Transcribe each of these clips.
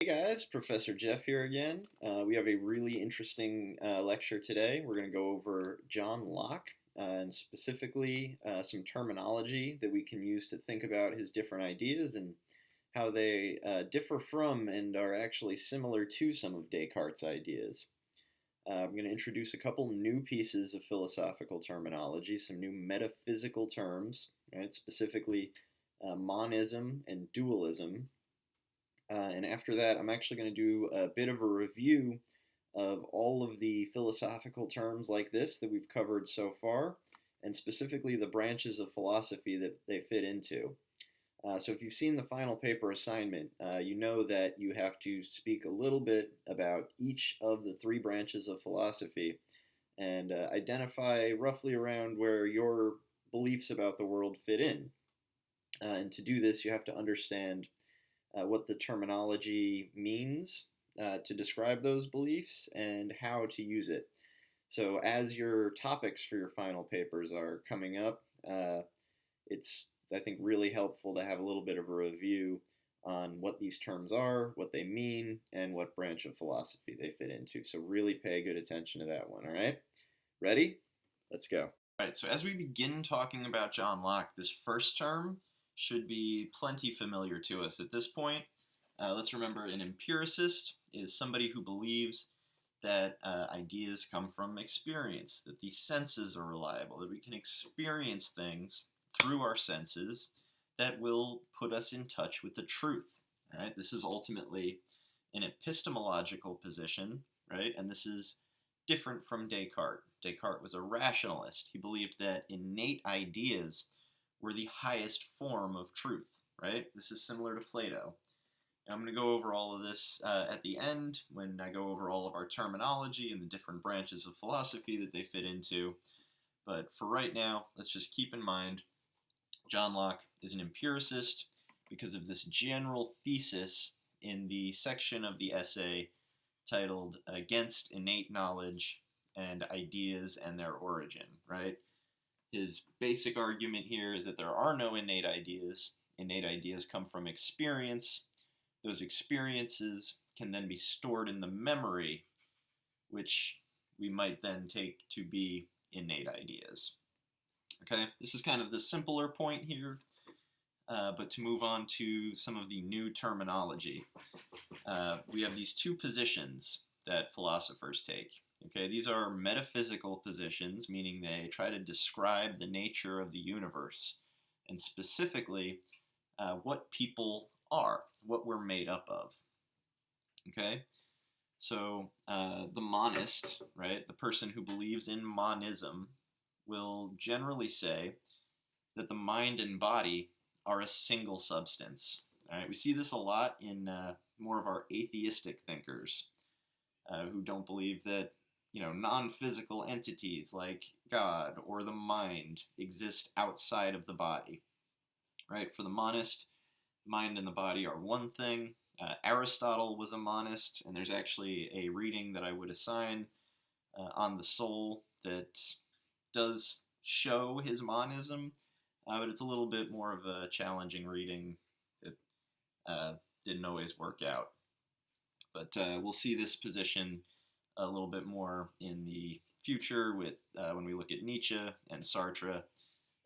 Hey guys, Professor Jeff here again. We have a really interesting lecture today. We're going to go over John Locke and specifically some terminology that we can use to think about his different ideas and how they differ from and are actually similar to some of Descartes' ideas. I'm going to introduce a couple new pieces of philosophical terminology, some new metaphysical terms, right? Specifically monism and dualism. And after that, I'm actually going to do a bit of a review of all of the philosophical terms like this that we've covered so far, and specifically the branches of philosophy that they fit into. So if you've seen the final paper assignment, you know that you have to speak a little bit about each of the three branches of philosophy and identify roughly around where your beliefs about the world fit in. And to do this, you have to understand what the terminology means to describe those beliefs and how to use it. So as your topics for your final papers are coming up, it's, I think, really helpful to have a little bit of a review on what these terms are, what they mean, and what branch of philosophy they fit into. So really pay good attention to that one, all right? Ready? Let's go. All right, so as we begin talking about John Locke, this first term should be plenty familiar to us at this point. Let's remember an empiricist is somebody who believes that ideas come from experience, that the senses are reliable, that we can experience things through our senses that will put us in touch with the truth. Right? This is ultimately an epistemological position, right? And this is different from Descartes. Descartes was a rationalist. He believed that innate ideas were the highest form of truth, right? This is similar to Plato. I'm going to go over all of this at the end when I go over all of our terminology and the different branches of philosophy that they fit into. But for right now, let's just keep in mind John Locke is an empiricist because of this general thesis in the section of the essay titled Against Innate Knowledge and Ideas and Their Origin, right? His basic argument here is that there are no innate ideas. Innate ideas come from experience. Those experiences can then be stored in the memory, which we might then take to be innate ideas. Okay, this is kind of the simpler point here, but to move on to some of the new terminology, we have these two positions that philosophers take. Okay, these are metaphysical positions, meaning they try to describe the nature of the universe, and specifically what people are, what we're made up of. Okay, so the monist, right, the person who believes in monism, will generally say that the mind and body are a single substance. All right, we see this a lot in more of our atheistic thinkers who don't believe that non-physical entities like God or the mind exist outside of the body. Right? For the monist, mind and the body are one thing. Aristotle was a monist, and there's actually a reading that I would assign on the soul that does show his monism, but it's a little bit more of a challenging reading that didn't always work out. But we'll see this position a little bit more in the future with when we look at Nietzsche and Sartre.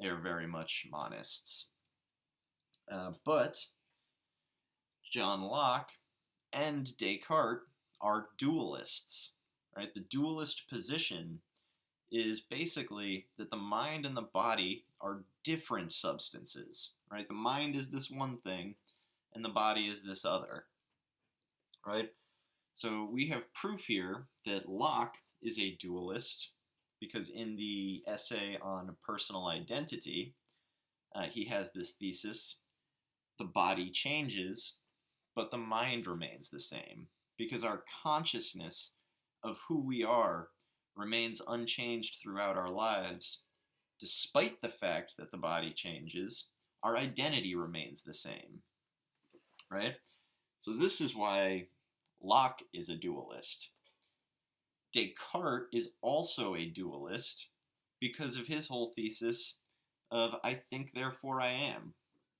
They are very much monists. But John Locke and Descartes are dualists. Right? The dualist position is basically that the mind and the body are different substances. Right? The mind is this one thing, and the body is this other. Right? So we have proof here that Locke is a dualist because in the essay on personal identity, he has this thesis: the body changes, but the mind remains the same, because our consciousness of who we are remains unchanged throughout our lives. Despite the fact that the body changes, our identity remains the same, right? So this is why Locke is a dualist. Descartes is also a dualist because of his whole thesis of I think, therefore I am.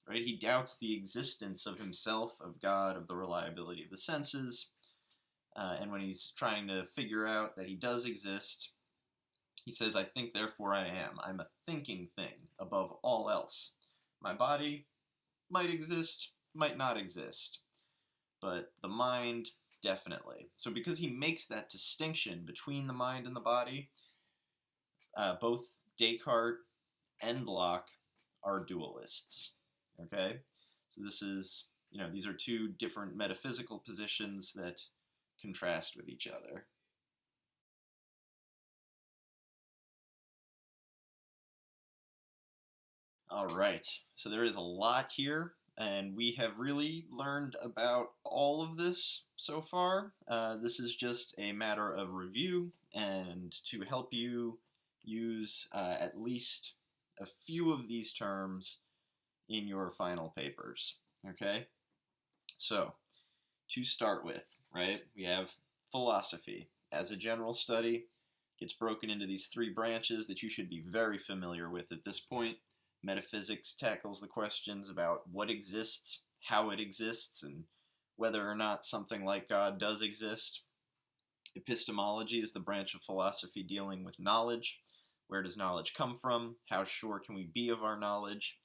right? He doubts the existence of himself, of God, of the reliability of the senses. And when he's trying to figure out that he does exist, he says, I think, therefore I am. I'm a thinking thing above all else. My body might exist, might not exist, but the mind, definitely. So because he makes that distinction between the mind and the body, both Descartes and Locke are dualists. Okay? So this is, these are two different metaphysical positions that contrast with each other. All right, so there is a lot here, and we have really learned about all of this so far. This is just a matter of review and to help you use at least a few of these terms in your final papers. Okay, so to start with, right, we have philosophy as a general study. Gets broken into these three branches that you should be very familiar with at this point. Metaphysics tackles the questions about what exists, how it exists, and whether or not something like God does exist. Epistemology is the branch of philosophy dealing with knowledge. Where does knowledge come from? How sure can we be of our knowledge?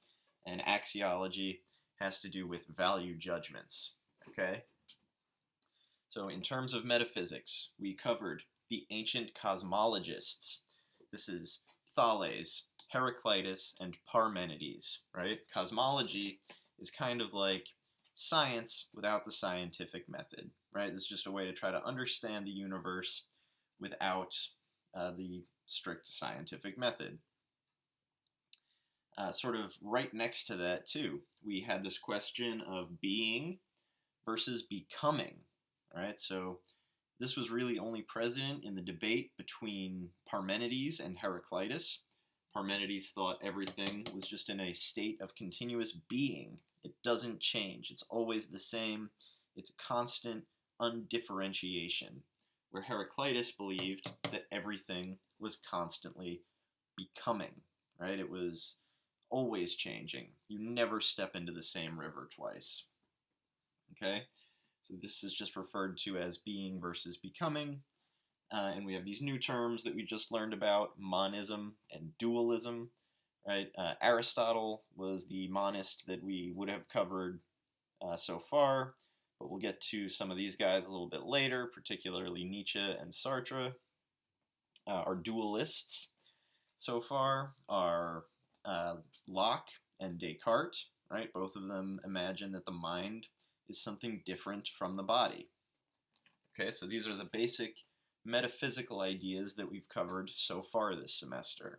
And axiology has to do with value judgments. Okay? So in terms of metaphysics, we covered the ancient cosmologists. This is Thales, Heraclitus, and Parmenides, right? Cosmology is kind of like science without the scientific method, right? It's just a way to try to understand the universe without the strict scientific method. Sort of right next to that, too, we had this question of being versus becoming, right? So this was really only present in the debate between Parmenides and Heraclitus. Parmenides thought everything was just in a state of continuous being. It doesn't change. It's always the same. It's a constant undifferentiation, where Heraclitus believed that everything was constantly becoming, right? It was always changing. You never step into the same river twice. Okay? So this is just referred to as being versus becoming. And we have these new terms that we just learned about, monism and dualism. Right? Aristotle was the monist that we would have covered so far, but we'll get to some of these guys a little bit later, particularly Nietzsche and Sartre. Our dualists so far are Locke and Descartes. Right? Both of them imagine that the mind is something different from the body. Okay, so these are the basic metaphysical ideas that we've covered so far this semester.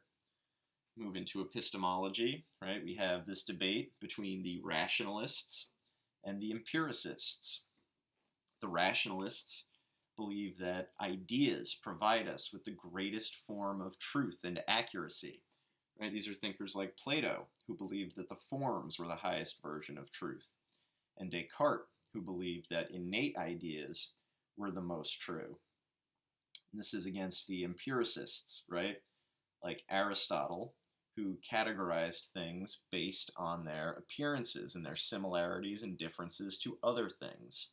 Move into epistemology, right? We have this debate between the rationalists and the empiricists. The rationalists believe that ideas provide us with the greatest form of truth and accuracy. Right? These are thinkers like Plato, who believed that the forms were the highest version of truth, and Descartes, who believed that innate ideas were the most true. And this is against the empiricists, right? Like Aristotle, who categorized things based on their appearances and their similarities and differences to other things.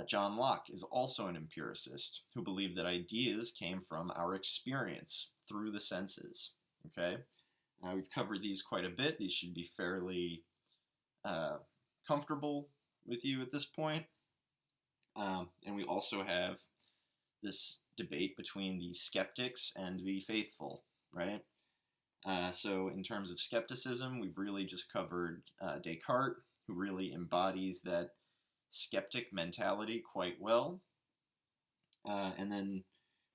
John Locke is also an empiricist who believed that ideas came from our experience through the senses. Okay, we've covered these quite a bit. These should be fairly comfortable with you at this point. And we also have this debate between the skeptics and the faithful, right? So in terms of skepticism, we've really just covered Descartes, who really embodies that skeptic mentality quite well. And then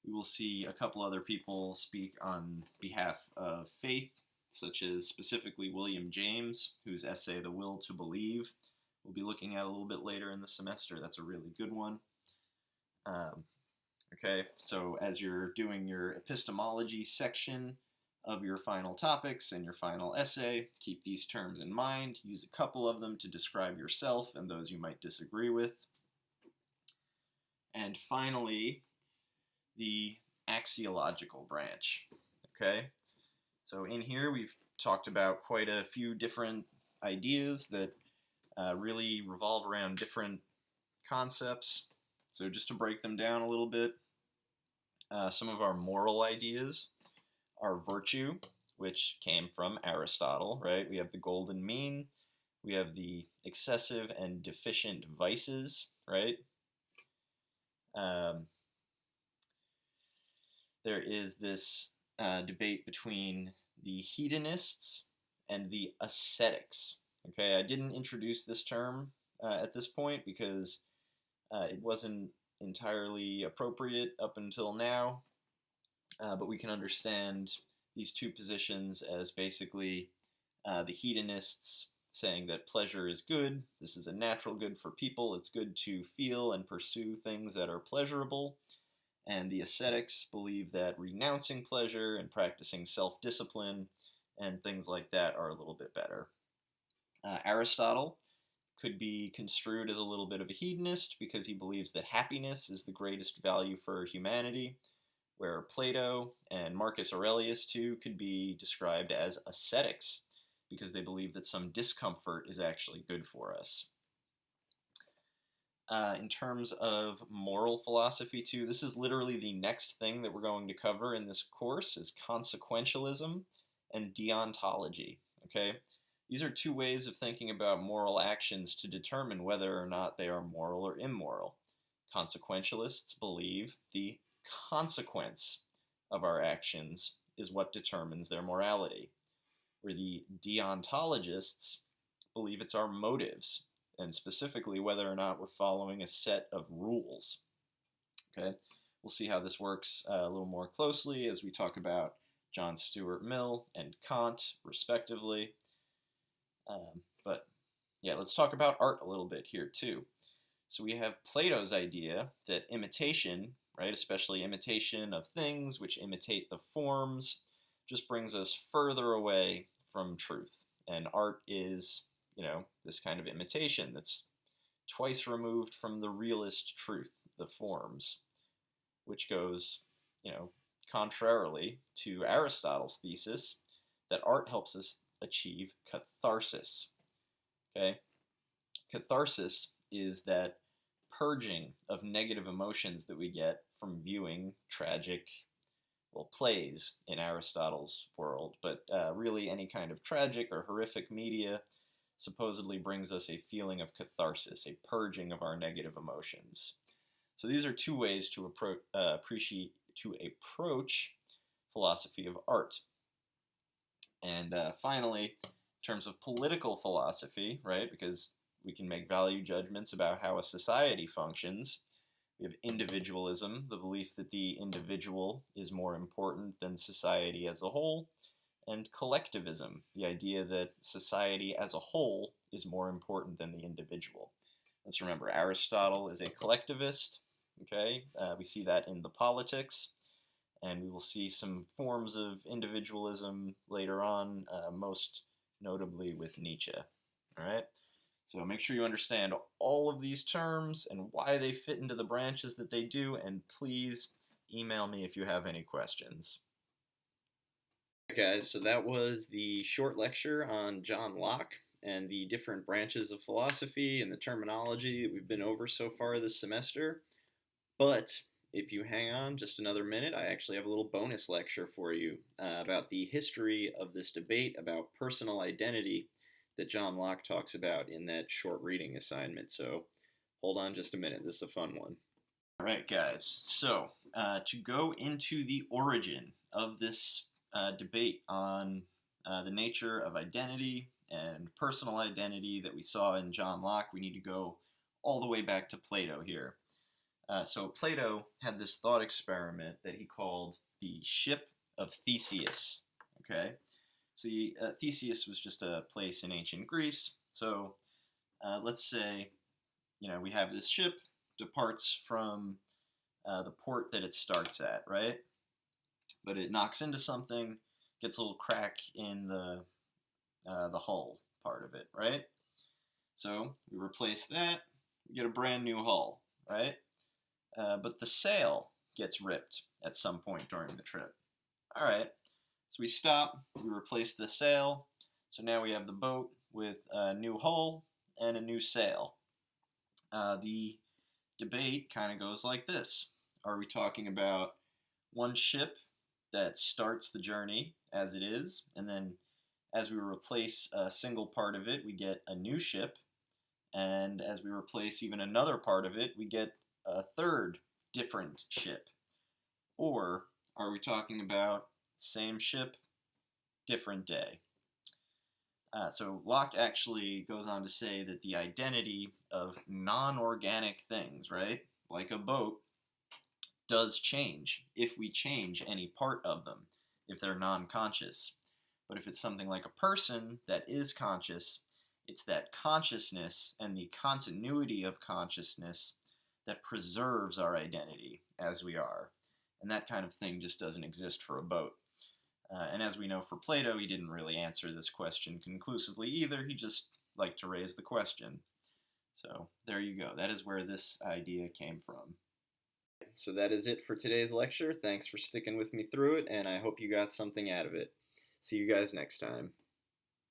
we will see a couple other people speak on behalf of faith, such as specifically William James, whose essay, The Will to Believe, we'll be looking at a little bit later in the semester. That's a really good one. Okay, so as you're doing your epistemology section of your final topics and your final essay, keep these terms in mind. Use a couple of them to describe yourself and those you might disagree with. And finally, the axiological branch. Okay, so in here we've talked about quite a few different ideas that really revolve around different concepts. So just to break them down a little bit, some of our moral ideas are virtue, which came from Aristotle, right? We have the golden mean, we have the excessive and deficient vices, right? Um, there is this debate between the hedonists and the ascetics. Okay, I didn't introduce this term at this point because it wasn't entirely appropriate up until now, but we can understand these two positions as basically the hedonists saying that pleasure is good. This is a natural good for people. It's good to feel and pursue things that are pleasurable. And the ascetics believe that renouncing pleasure and practicing self-discipline and things like that are a little bit better. Aristotle could be construed as a little bit of a hedonist because he believes that happiness is the greatest value for humanity, where Plato and Marcus Aurelius too could be described as ascetics because they believe that some discomfort is actually good for us. In terms of moral philosophy too, this is literally the next thing that we're going to cover in this course is consequentialism and deontology, okay? These are two ways of thinking about moral actions to determine whether or not they are moral or immoral. Consequentialists believe the consequence of our actions is what determines their morality, where the deontologists believe it's our motives, and specifically whether or not we're following a set of rules. Okay, we'll see how this works a little more closely as we talk about John Stuart Mill and Kant, respectively. But yeah, let's talk about art a little bit here too. So we have Plato's idea that imitation, right, especially imitation of things which imitate the forms, just brings us further away from truth. And art is, this kind of imitation that's twice removed from the realist truth, the forms, which goes, contrarily to Aristotle's thesis that art helps us achieve catharsis. Okay? Catharsis is that purging of negative emotions that we get from viewing tragic, plays in Aristotle's world, but really any kind of tragic or horrific media supposedly brings us a feeling of catharsis, a purging of our negative emotions. So these are two ways to approach philosophy of art. And finally, in terms of political philosophy, right, because we can make value judgments about how a society functions. We have individualism, the belief that the individual is more important than society as a whole, and collectivism, the idea that society as a whole is more important than the individual. Let's remember, Aristotle is a collectivist, okay? We see that in the Politics, and we will see some forms of individualism later on, most notably with Nietzsche, all right? So make sure you understand all of these terms and why they fit into the branches that they do, and please email me if you have any questions. Okay, guys, so that was the short lecture on John Locke and the different branches of philosophy and the terminology that we've been over so far this semester. But if you hang on just another minute, I actually have a little bonus lecture for you about the history of this debate about personal identity that John Locke talks about in that short reading assignment. So hold on just a minute. This is a fun one. All right, guys. So to go into the origin of this debate on the nature of identity and personal identity that we saw in John Locke, we need to go all the way back to Plato here. So Plato had this thought experiment that he called the ship of Theseus. Okay, so Theseus was just a place in ancient Greece. So let's say, we have this ship departs from the port that it starts at, right? But it knocks into something, gets a little crack in the hull part of it, right? So we replace that, we get a brand new hull, right? But the sail gets ripped at some point during the trip. All right, so we stop, we replace the sail, so now we have the boat, with a new hull and a new sail. The debate kind of goes like this. Are we talking about one ship that starts the journey as it is, and then as we replace a single part of it, we get a new ship, and as we replace even another part of it, we get a third different ship? Or are we talking about same ship, different day? So Locke actually goes on to say that the identity of non-organic things, right, like a boat, does change if we change any part of them, if they're non-conscious. But if it's something like a person that is conscious, it's that consciousness and the continuity of consciousness that preserves our identity as we are. And that kind of thing just doesn't exist for a boat. And as we know for Plato, he didn't really answer this question conclusively either. He just liked to raise the question. So there you go. That is where this idea came from. So that is it for today's lecture. Thanks for sticking with me through it, and I hope you got something out of it. See you guys next time.